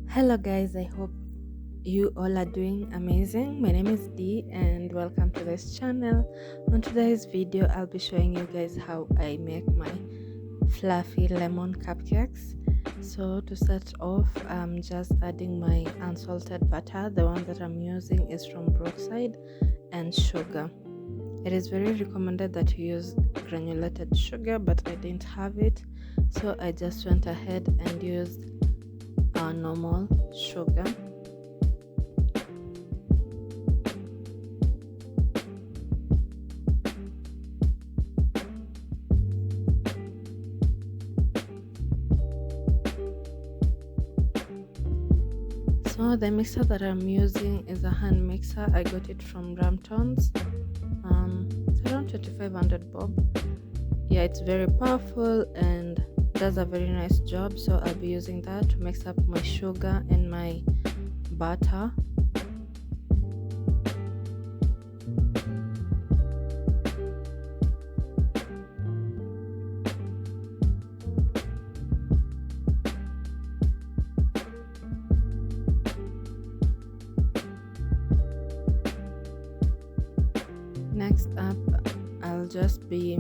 Hello guys, I hope you all are doing amazing. My name is Dee and welcome to this channel. On today's video I'll be showing you guys how I make my fluffy lemon cupcakes. So to start off, I'm just adding my unsalted butter. The one that I'm using is from Brookside, and sugar. It is very recommended that you use granulated sugar, but I didn't have it, so I just went ahead and used our normal sugar. So the mixer that I'm using is a hand mixer. I got it from Ramtons. It's around 2500 bob. Yeah, it's very powerful and does a very nice job, so I'll be using that to mix up my sugar and my butter. Next up, I'll just be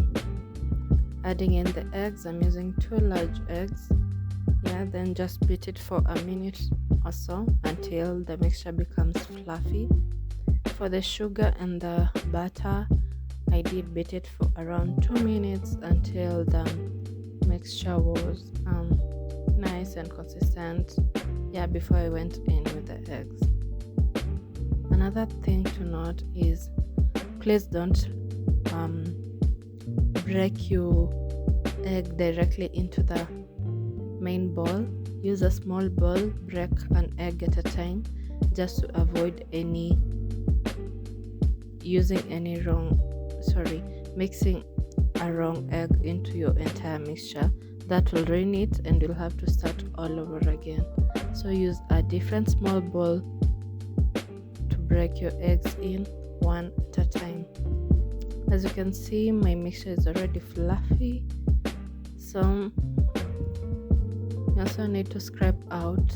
adding in the eggs. I'm using 2 large eggs. Yeah, then just beat it for a minute or so until the mixture becomes fluffy. For the sugar and the butter, I did beat it for around 2 minutes until the mixture was nice and consistent. Yeah, before I went in with the eggs. Another thing to note is please don't break your egg directly into the main bowl. Use a small bowl, break an egg at a time, just to avoid mixing a wrong egg into your entire mixture. That will ruin it and you'll have to start all over again. So use a different small bowl to break your eggs in one at a time. As you can see, my mixture is already fluffy, so you also need to scrape out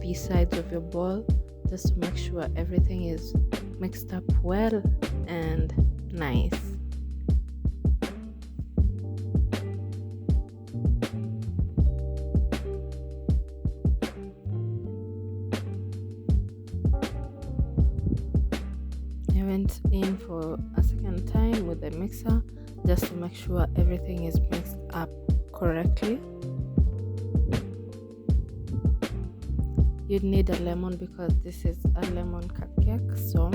the sides of your bowl just to make sure everything is mixed up well and nice. I went in for a second time with the mixer just to make sure everything is mixed up correctly. You'd need a lemon because this is a lemon cupcake, so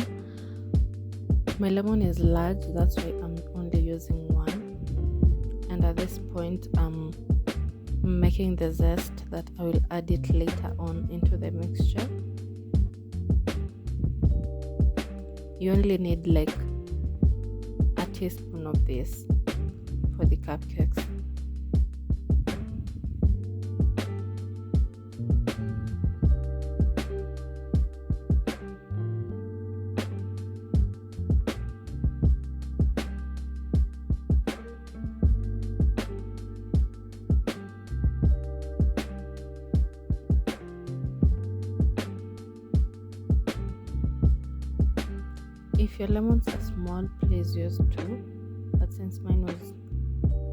my lemon is large, that's why I'm only using one. And at this point I'm making the zest that I will add it later on into the mixture. You only need like a teaspoon of this for the cupcakes. If your lemons are small, please use 2, but since mine was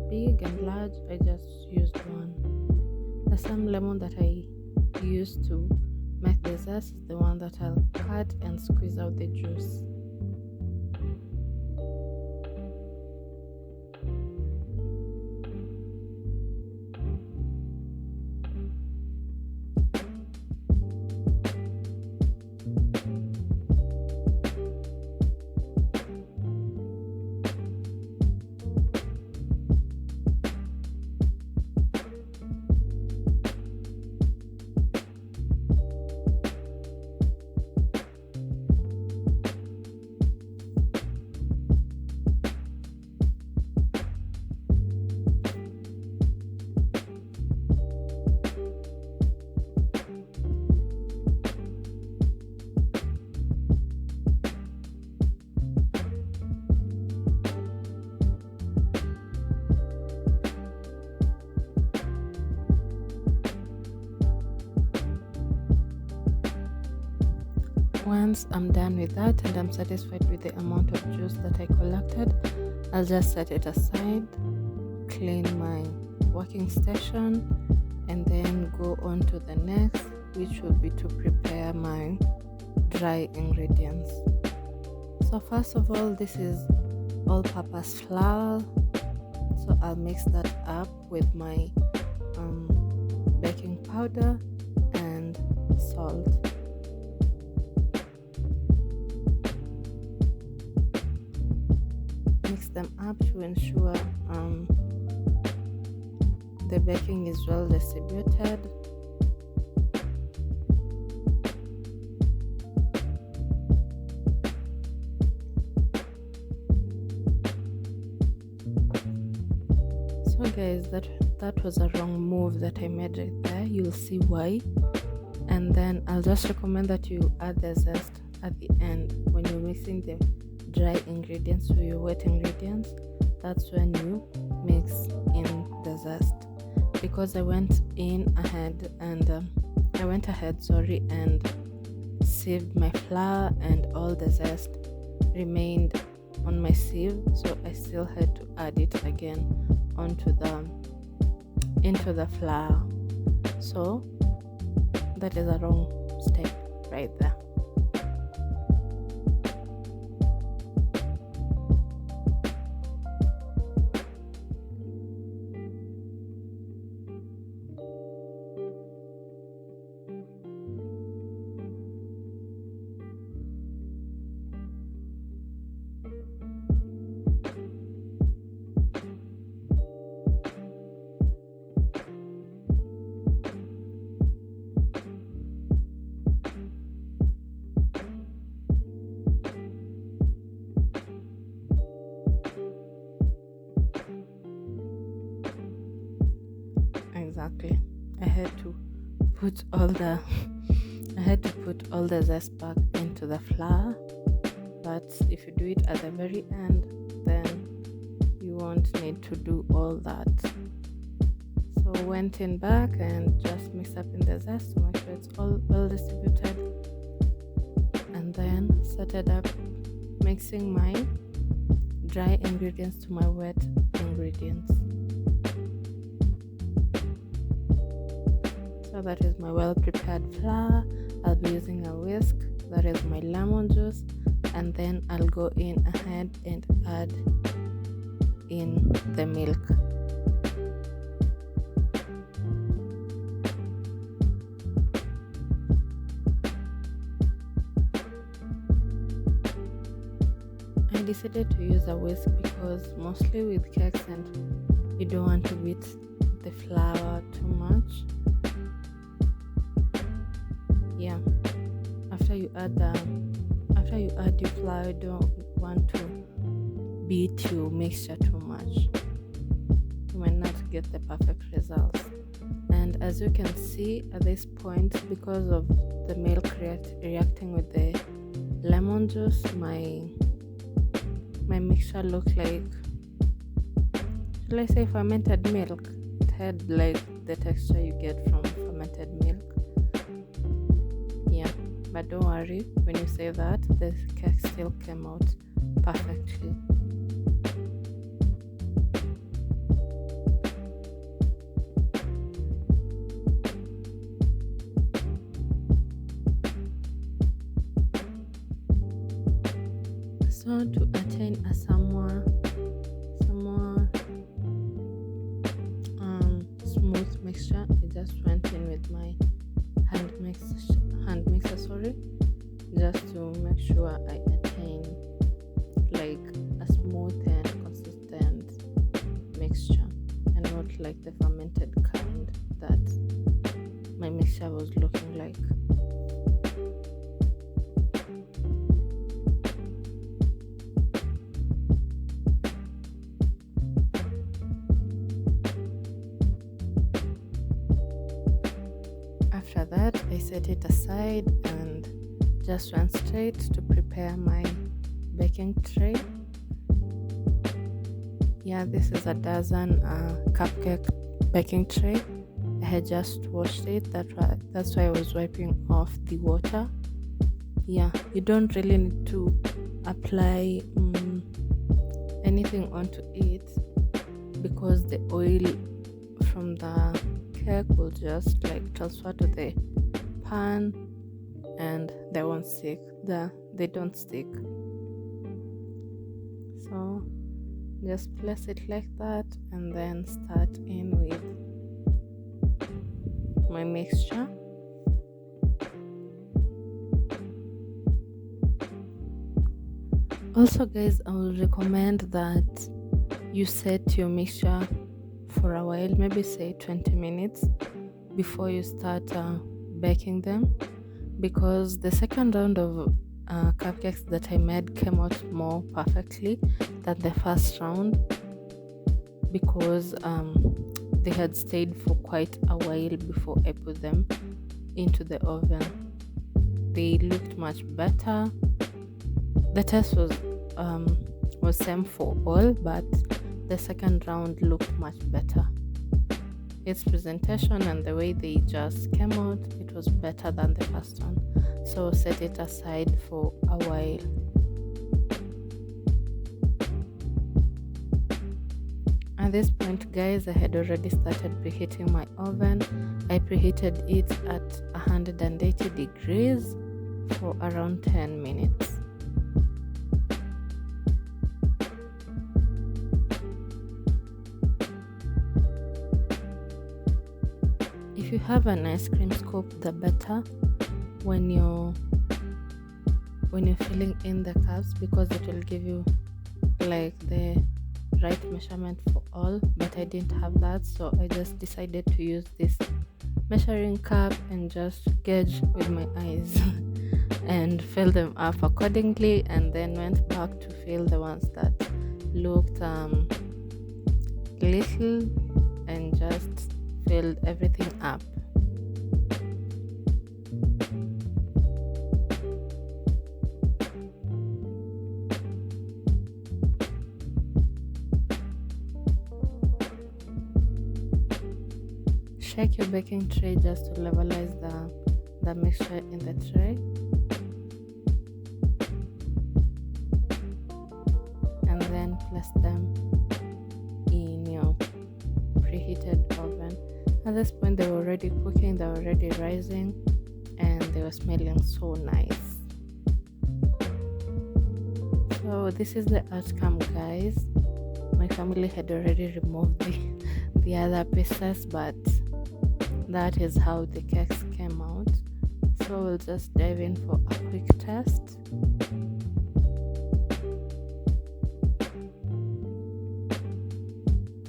big and large, I just used 1. The same lemon that I used to make the zest is the one that I'll cut and squeeze out the juice. Once I'm done with that and I'm satisfied with the amount of juice that I collected, I'll just set it aside, clean my working station, and then go on to the next, which will be to prepare my dry ingredients. So first of all, this is all-purpose flour, so I'll mix that up with my baking powder and salt. Mix them up to ensure the baking is well distributed. So guys, that was a wrong move that I made right there. You'll see why. And then I'll just recommend that you add the zest at the end when you're mixing the dry ingredients with your wet ingredients. That's when you mix in the zest, because I went ahead and sieved my flour, and all the zest remained on my sieve, so I still had to add it again into the flour. So that is a wrong step right there. Exactly. I had to put all the zest back into the flour, but if you do it at the very end, then you won't need to do all that. So went in back and just mix up in the zest to make sure it's all well distributed, and then started up mixing my dry ingredients to my wet ingredients. So that is my well prepared flour. I'll be using a whisk. That is my lemon juice, and then I'll go in ahead and add in the milk. I decided to use a whisk because mostly with cakes and you don't want to beat the flour too much. Yeah, after you add your flour, you don't want to beat your mixture too much. You might not get the perfect results. And as you can see at this point, because of the milk reacting with the lemon juice, my mixture looked like, shall I say, fermented milk. It had like the texture you get from fermented milk. Yeah, but don't worry, when you say that, the cake still came out perfectly. So to attain a somewhat smooth mixture, I just went in with my hand mixer, just to make sure I attain like a smooth and consistent mixture, and not like the fermented kind that my mixture was looking like. After that, I set it aside and just went straight to prepare my baking tray. Yeah, this is a dozen cupcake baking tray. I had just washed it. That's why I was wiping off the water. yeah, you don't really need to apply anything onto it, because the oil from the cake will just like transfer to the pan and they won't stick. They don't stick. So just place it like that and then start in with my mixture. Also guys, I will recommend that you set your mixture for a while, maybe say 20 minutes before you start baking them, because the second round of cupcakes that I made came out more perfectly than the first round, because they had stayed for quite a while before I put them into the oven. They looked much better. The taste was same for all, but the second round looked much better. Its presentation and the way they just came out, it was better than the first one. So set it aside for a while. At this point guys, I had already started preheating my oven. I preheated it at 180 degrees for around 10 minutes. If you have an ice cream scoop, the better when you're filling in the cups, because it will give you like the right measurement for all. But I didn't have that, so I just decided to use this measuring cup and just gauge with my eyes and fill them up accordingly, and then went back to fill the ones that looked little and just filled everything up. Shake your baking tray just to levelize the mixture in the tray, and then place them in your preheated oven. At this point they were already cooking, they were already rising, and they were smelling so nice. So this is the outcome guys. My family had already removed the other pieces, but that is how the cakes came out. So we'll just dive in for a quick test.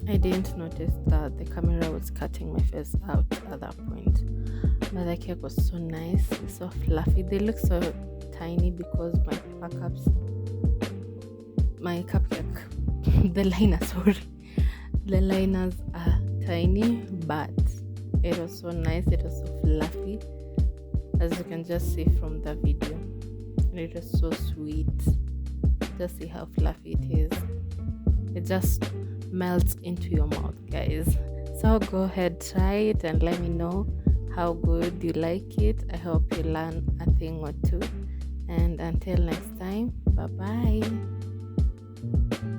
I didn't notice that the camera was cutting my face out at that point, but the cake was so nice, so fluffy. They look so tiny because my cupcake the liners are tiny, but it was so nice. It was so fluffy, as you can just see from the video. It was so sweet. Just see how fluffy it is. It just melts into your mouth guys. So go ahead, try it and let me know how good you like it. I hope you learn a thing or two, and until next time, bye bye.